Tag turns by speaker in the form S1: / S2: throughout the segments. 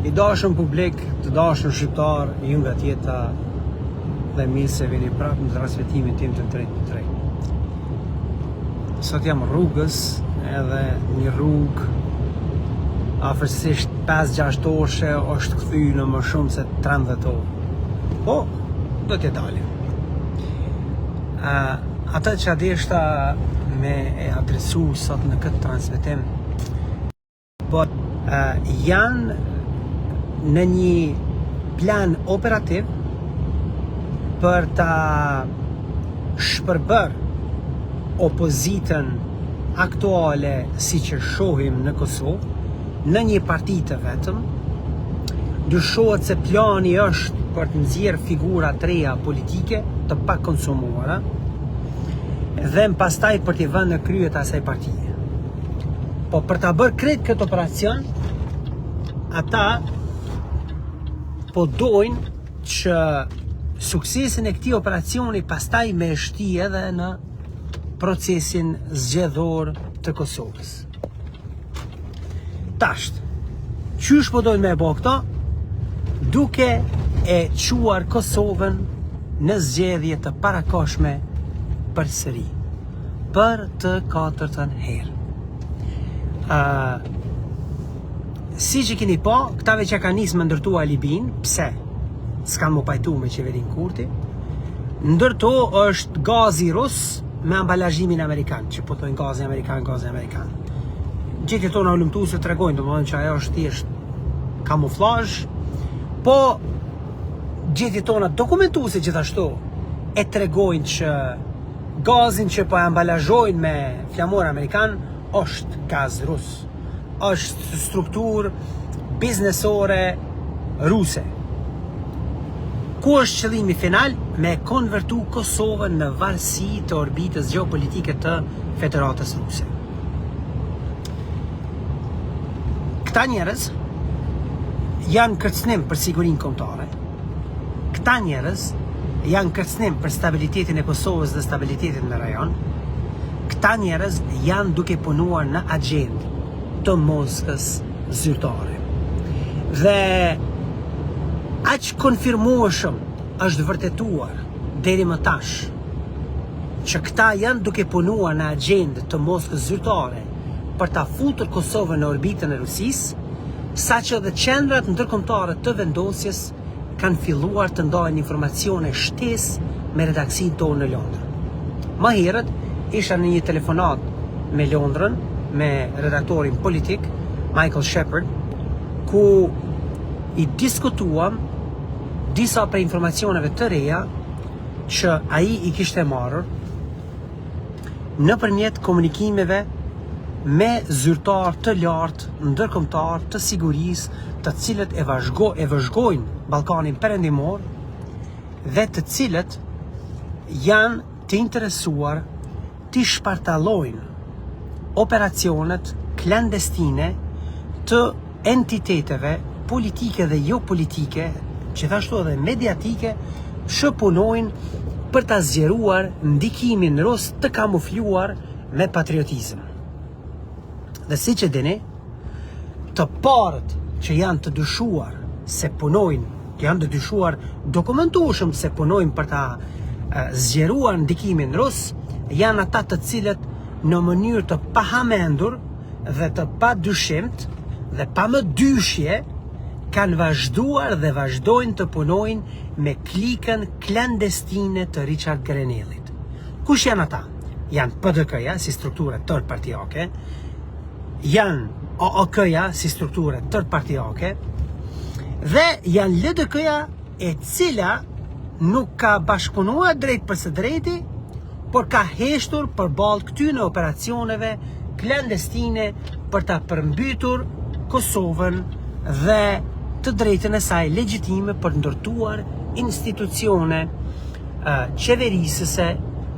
S1: I dashur publik, të dashur shqiptar, ju nga tjeta dhe mirë se vini prapë në transmetimin tim të 3x3. Sot jam rrugës, edhe një rrugë afërsisht 5-6 orë është kthy në më shumë se 13 orë. Po, do t'je dalim. Atë që adeshta me e adresu sot në këtë transmetim, janë në një plan operativ për ta shpërbër opozitën aktuale si që shohim në Kosovë në një parti të vetëm. Dyshohet se plani është për të nxjerrë figura të reja politike të pakonsumuara dhe pastaj për t'i vënë në krye të asaj partie. Po për ta bërë krejt këtë operacion, ata po dojnë që suksesin e këtij operacioni pastaj me shti edhe në procesin zgjedhor të Kosovës. Tasht, qysh po dojnë me e bo këto? Duke e quar Kosovën në zgjedhje të parakoshme përsëri, për të 4-ën herë. Si që keni po, këtave që ka nisë me ndërtua Libin, pse? S'kan mu pajtu me qeverin Kurti. Ndërto është gazi rus me ambalazhimin amerikan, që po thojnë gazi amerikan. Gjetje tona u lumtu se tregojnë, domethënë që ajo është thjesht kamuflazh, po gjetje tona dokumentuese gjithashtu e tregojnë që gazin që po e ambalazhojnë me flamur amerikan është gaz rus, është strukturë biznesore ruse. Ku është qëllimi final? Me konvertu Kosovën në varësi të orbitës gjeopolitike të Federatës Ruse. Këta njerëz janë kërcënim për sigurinë kombëtare. Këta njerëz janë kërcënim për stabilitetin e Kosovës dhe stabilitetin në rajon. Këta njerëz janë duke punuar në agjendë të Moskës zyrtare. Dhe aq konfirmueshëm është vërtetuar deri më tash që këta janë duke punuar në agjendë të Moskës zyrtare për ta futur Kosovën në orbitën e Rusisë, saqë dhe qendrat ndërkombëtare të vendosjes kanë filluar të ndajnë informacione shtesë me redaksin tonë në Londër. Më herët isha në një telefonat me Londrën, me redaktorin politik Michael Shepard, ku i diskutuam disa prej informacioneve të reja që ai i kishte marrë nëpërmjet komunikimeve me zyrtar të lartë ndërkombëtar të sigurisë, të cilët e vëzhgojnë Ballkanin Perëndimor dhe të cilët janë të interesuar të shpartallojnë operacionet klandestine të entiteteve politike dhe jo politike, gjithashtu edhe mediatike, që punojnë për ta zgjeruar ndikimin rus të kamufluar me patriotizëm. Dhe si që dini, të parët që janë të dyshuar se punojnë, janë të dyshuar dokumentueshëm se punojnë për ta zgjeruar ndikimin rus, janë ata të cilët në mënyrë të pahamendur dhe të padyshimt dhe pa më dyshje kanë vazhduar dhe vazhdojnë të punojnë me klikën klandestine të Richard Grenellit. Kush janë ata? Janë PDK-ja si strukture tërpartijake, janë OOK-ja si strukture tërpartijake, dhe janë LDK-ja e cila nuk ka bashkëpunuar drejt për së drejti, por ka heshtur përballë këtyre operacioneve klandestine për ta përmbytur Kosovën dhe të drejtën e saj legjitime për ndërtuar institucione qeverisëse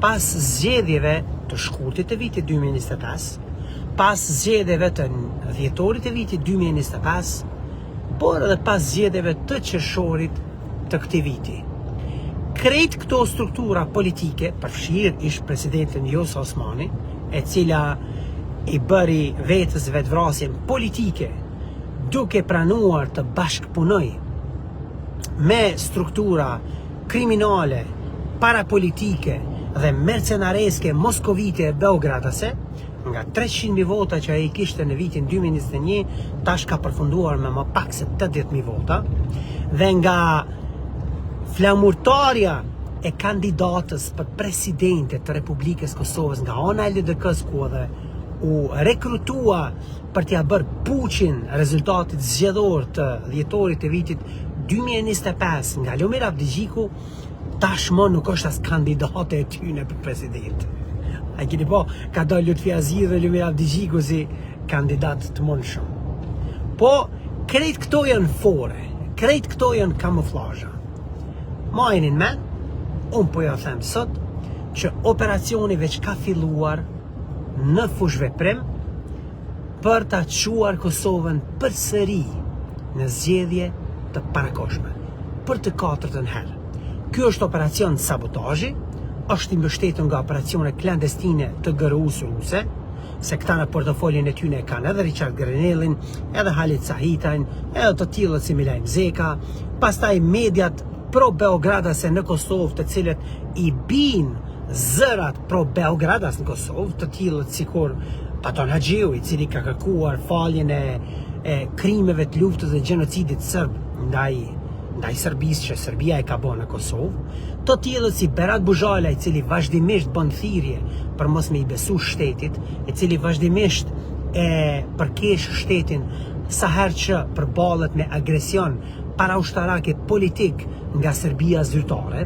S1: pas zgjedhjeve të shkurtit të vitit 2025, pas zgjedhjeve të dhjetorit të vitit 2025, por edhe pas zgjedhjeve të qershorit të këtij viti. Krejt këto struktura politike, përfshirë ish presidentin Vjosa Osmani, e cila i bëri vetës vetvrasjen politike duke pranuar të bashkëpunoj me struktura kriminale, parapolitike dhe mercenareske moskovite e Beogradase, nga 300.000 vota që ai kishte në vitin 2021, tash ka përfunduar me më pak se 80.000 vota, dhe nga flamurtarja e kandidatës për presidente të Republikës Kosovës nga ana e LDK-s, ku edhe u rekrutua për t'ia bërë puqin rezultatit zgjedhor të dhjetorit të vitit 2025 nga Lomir Avdigjiku, tashmë nuk është as kandidate e tyne për presidente. A keni po, ka dalë Lutfi Azizi dhe Lomir Avdigjiku si kandidat të mundshëm. Po, krejt këto janë fore, krejt këto janë kamuflazha. Majnin men, unë po ja them sot, që operacioni veç ka filluar në fush veprim për ta çuar Kosovën përsëri në zgjedhje të parakoshme, për të katërtën herë. Ky është operacion sabotazhi, është i mbështetur nga operacione klandestine të GRU-s ruse, se këta në portofolin e tyne kanë edhe Richard Grenellin, edhe Halit Sahitajn, edhe të tillët si Milajm Zeka, pastaj mediat pro-Beogradase në Kosovë, të cilët i bin zërat pro-Beogradas në Kosovë, të tillët sikur Paton Haxhiu, i cili ka kërkuar faljen e krimeve të luftës dhe gjenocidit serb ndaj Serbisë që Serbia e ka bërë në Kosovë, të tillët si Berat Buzhala, i cili vazhdimisht bën thirrje për mos me i besu shtetit, i cili vazhdimisht e përkesh shtetin sa herë që përballet me agresion paraushtarake politik nga Serbia zyrtare,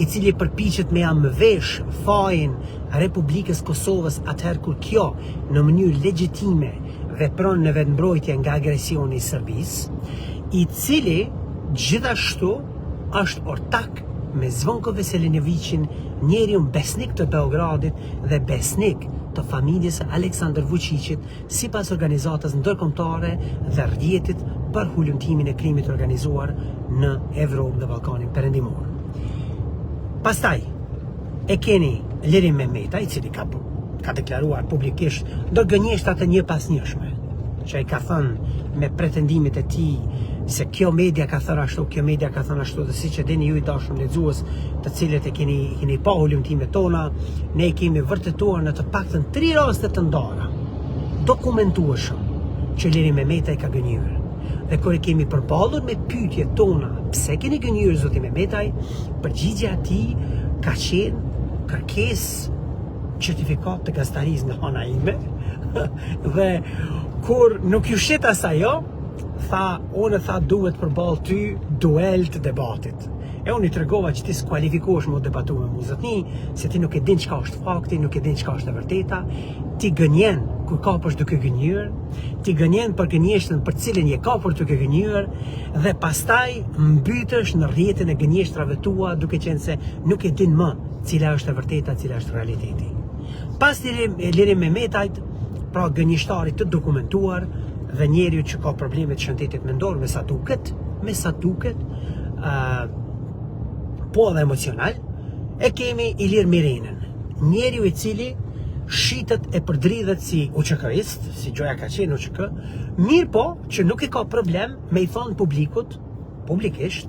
S1: i cili përpiqet me amëvesh fajin Republikës Kosovës atëherë kur kjo në mënyrë legjitime vepron në vetmbrojtje nga agresioni i Serbisë, i cili gjithashtu është ortak me Zvonko Veselinovićin, njeriun besnik të Beogradit dhe besnik të familjes Aleksandar Vučićit, sipas organizatës ndërkombëtare dhe rrjetit për hulumtimin e krimit organizuar në Evropë dhe Ballkanin Perëndimor. Pastaj e keni Lirim Mehmeta, i cili ka deklaruar publikisht ndërgënjeshtra të një pas njëshme, që ai ka thënë me pretendimet e tij se kjo media ka thënë ashtu, kjo media ka thënë ashtu, dhe siç e dini ju i dashur lexues, të cilët e keni pa hulumtimet tona, ne kemi vërtetuar në të paktën 3 raste të ndara, dokumentueshëm, që Lirim Mehmeta i ka gënjur. Dhe kur e kemi përballur me pyetjet tona, pse keni gënjur zoti Mehmetaj, përgjigjja e tij ka qenë kërkesë certifikat të gastarisë nga ana ime, dhe kur nuk ju shet as ajo, unë duhet përballë ty duel të debatit. E unë i tregova që ti skualifikohesh më debatu me mua zotni, se ti nuk e din çka është fakti, nuk e din çka është e vërteta, ti gënjen kur kapësh duke gënjur, ti gënjen për gënjeshtën për cilën je kapur duke gënjur, dhe pastaj mbytesh në rrjetin e gënjeshtrave tua duke qenë se nuk e din më cila është e vërteta, cila është realiteti. Pas Lirim Mehmetajt, pra gënjeshtarit të dokumentuar dhe njeriu që ka probleme të shëndetit mendor, me sa duket, po edhe emocional, e kemi Ilir Mirenën, njeriu i cili shitet e përdridhet si UÇK-ist, si gjoja ka qenë UÇK, mirë po që nuk i ka problem me i thonë publikisht,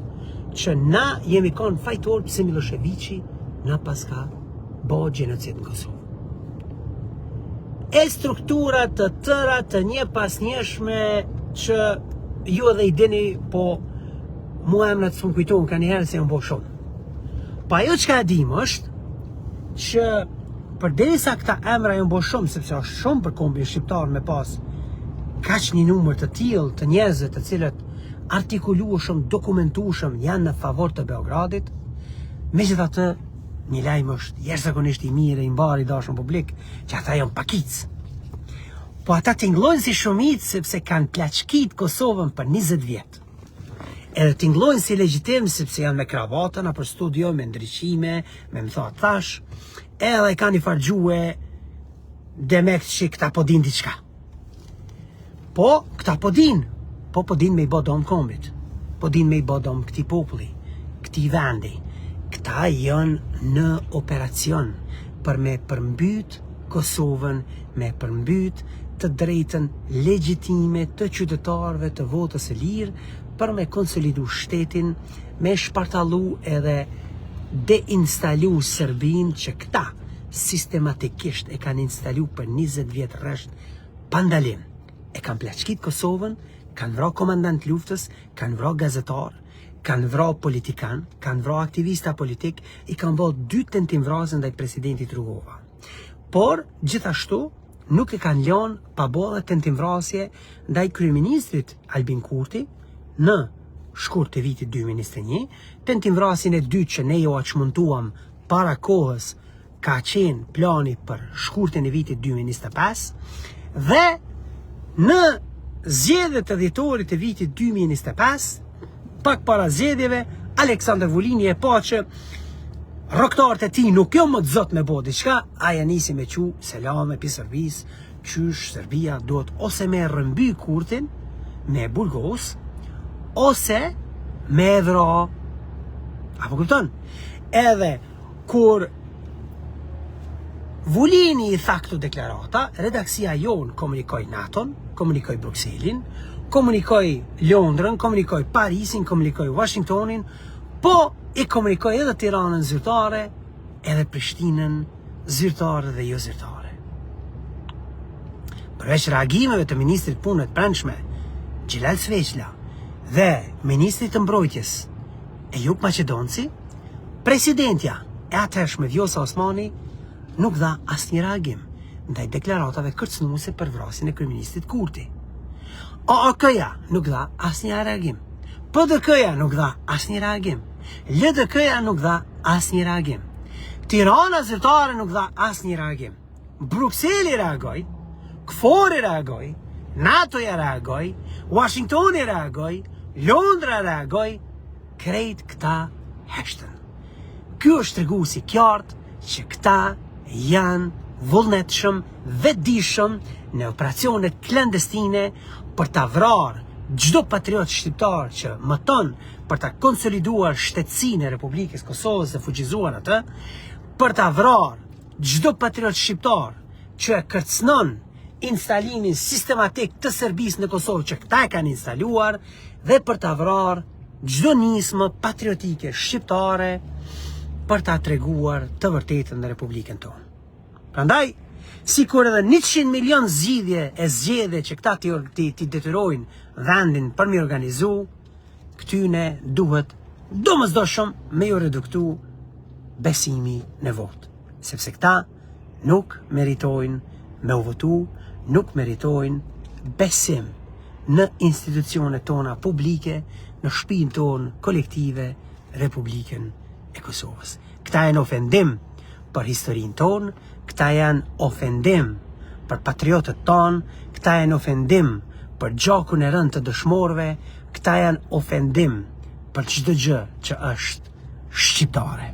S1: që na jemi kanë fajtor pse Miloševići na paska bo gjenocid në Kosovë. E strukturat të tëra të një pas njëshme që ju edhe i dini, po mua emrat s'm kujtohen ka njëherë se jam bo shumë. Pa ajo që ka dim është që përderisa këta emra janë bo shumë, sepse është shumë për kombin shqiptar me pas kaq një numër të tillë të njerëzve të cilët artikulueshëm, dokumentueshëm janë në favor të Beogradit, megjithatë një lajm është jashtëzakonisht i mirë e i mbar i dashur publik, që ata janë pakic. Po ata tingëllojnë si shumicë sepse kanë plaçkit Kosovën për 20 vjet. Edhe tingëllojnë si legjitim sepse janë me kravatën apo studio, me ndriçime, me më thot thash, edhe kanë i fargjue demek që këta po din diçka. Po, këta po din me i bë dom kombit, po din me i bë dom këtij populli, këtij vendi. Këta janë në operacion për me përmbyt Kosovën, me përmbyt të drejtën legjitime të qytetarëve të votës së lirë për me konsolidu shtetin, me shpartallu edhe deinstalu Serbinë që këta sistematikisht e kanë instalu për 20 vjet rresht pa ndalim. E kanë plaçkit Kosovën, kanë vra komandant luftës, kanë vra gazetar, kanë vra politikan, kanë vra aktivista politik, i kanë vra 2 tentimvrasje ndaj presidentit Rugova. Por, gjithashtu, nuk e kanë lënë pa bërë tentimvrasje ndaj kryeministrit Albin Kurti në shkurt të vitit 2021, tentimvrasjen e dytë që ne jo çmontuam para kohës ka qenë plani për shkurtin e vitit 2025 dhe në zgjedhjet e dhjetorit të vitit 2025, pak para zgjedhjeve, Aleksandar Vulini e pa që rroktarët e tij nuk jo më të zot me bo diçka, aja nisi me qu selame pi Serbisë, qysh Serbia duhet ose me rrëmby Kurtin me burgos, ose me vra. Apo kupton? Edhe kur Vulini i tha këto deklarata, redaksia jonë komunikoi NATO-n, komunikoi Brukselin, komunikoi Londrën, komunikoi Parisin, komunikoi Washingtonin, po i komunikoi edhe Tiranën zyrtare, edhe Prishtinën zyrtare dhe jo zyrtare. Përveç reagimeve të ministrit punëve të brendshme, Xhelal Sveçla, dhe ministrit të mbrojtjes Ejup Maqedonci, presidentja e atëhershme Vjosa Osmani nuk dha asnjë reagim ndaj deklaratave kërcënuese për vrasjen e kryeministit Kurti. OAK-ja nuk dha asnjë reagim. PDK-ja nuk dha asnjë reagim. LDK-ja nuk dha asnjë reagim. Tirana zyrtare nuk dha asnjë reagim. Brukseli reagoi, KFOR-i reagoi, NATO-ja reagoi, Washingtoni reagoi, Londra reagoi, krejt këta heshtën. Ky është treguesi qartë që këta janë vullnetshëm, vetëdijshëm në operacione klandestine për ta vrarë çdo patriot shqiptar që mëton për ta konsoliduar shtetësinë e Republikës Kosovës dhe fuqizuar atë, për ta vrarë çdo patriot shqiptar që kërcënon instalimin sistematik të Serbisë në Kosovë që këta e kanë instaluar dhe për ta vrarë çdo nismë patriotike shqiptare për ta treguar të vërtetën në Republikën tonë. Prandaj, sikur edhe 100 milion zgjedhje që këta ti detyrojnë vendin për mi organizu, këtyne duhet domosdoshëm me ju reduktu besimi në votë. Sepse këta nuk meritojnë me u votu, nuk meritojnë besim në institucionet tona publike, në shtëpinë tonë kolektive, Republikën e Kosovës. Këta janë ofendim për historinë tonë, këta janë ofendim për patriotët tonë, këta janë ofendim për gjakun e rënd të dëshmorëve, këta janë ofendim për çdo gjë që është shqiptare.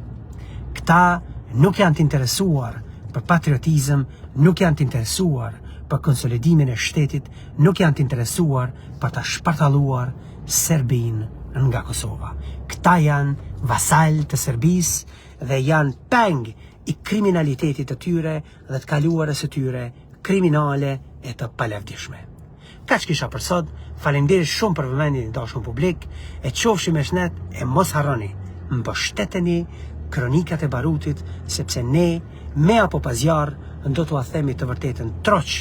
S1: Këta nuk janë të interesuar për patriotizëm, nuk janë të interesuar për konsolidimin e shtetit, nuk janë të interesuar për ta shpartalluar Serbinë nga Kosova. Këta janë vasal të Serbisë dhe janë peng i kriminalitetit të tyre dhe të kaluarës së tyre kriminale e të palavdishme. Kaq kisha për sot, faleminderit shumë për vëmendjen e dashur publik, e qofshim me shnet e mos harroni, mbështeteni kronikat e barutit, sepse ne, me apo pasjar, do t'ua themi të vërtetën troq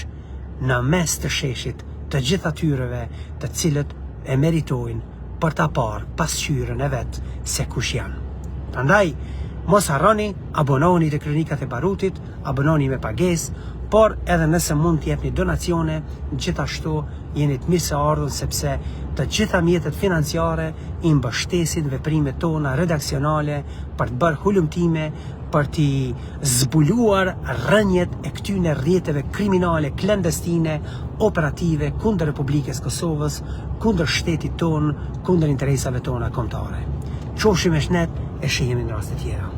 S1: në mes të sheshit të gjithë atyreve të cilët e meritojnë për ta parë pasqyrën e vetë se kush janë. Prandaj, mos harroni, abononi të kronikat e barutit, abononi me pagesë, por edhe nëse mund t'jepni donacione, gjithashtu jeni të mirë se ardhur sepse të gjitha mjetet financiare i mbështesin veprimet tona redaksionale për të bërë hulumtime, për t'i zbuluar rrënjet e këtyne rrjeteve kriminale klandestine operative kundër Republikës Kosovës, kundër shtetit ton, kundër interesave tona kombëtare. Qofshim me shnet e shihemi në raste tjera.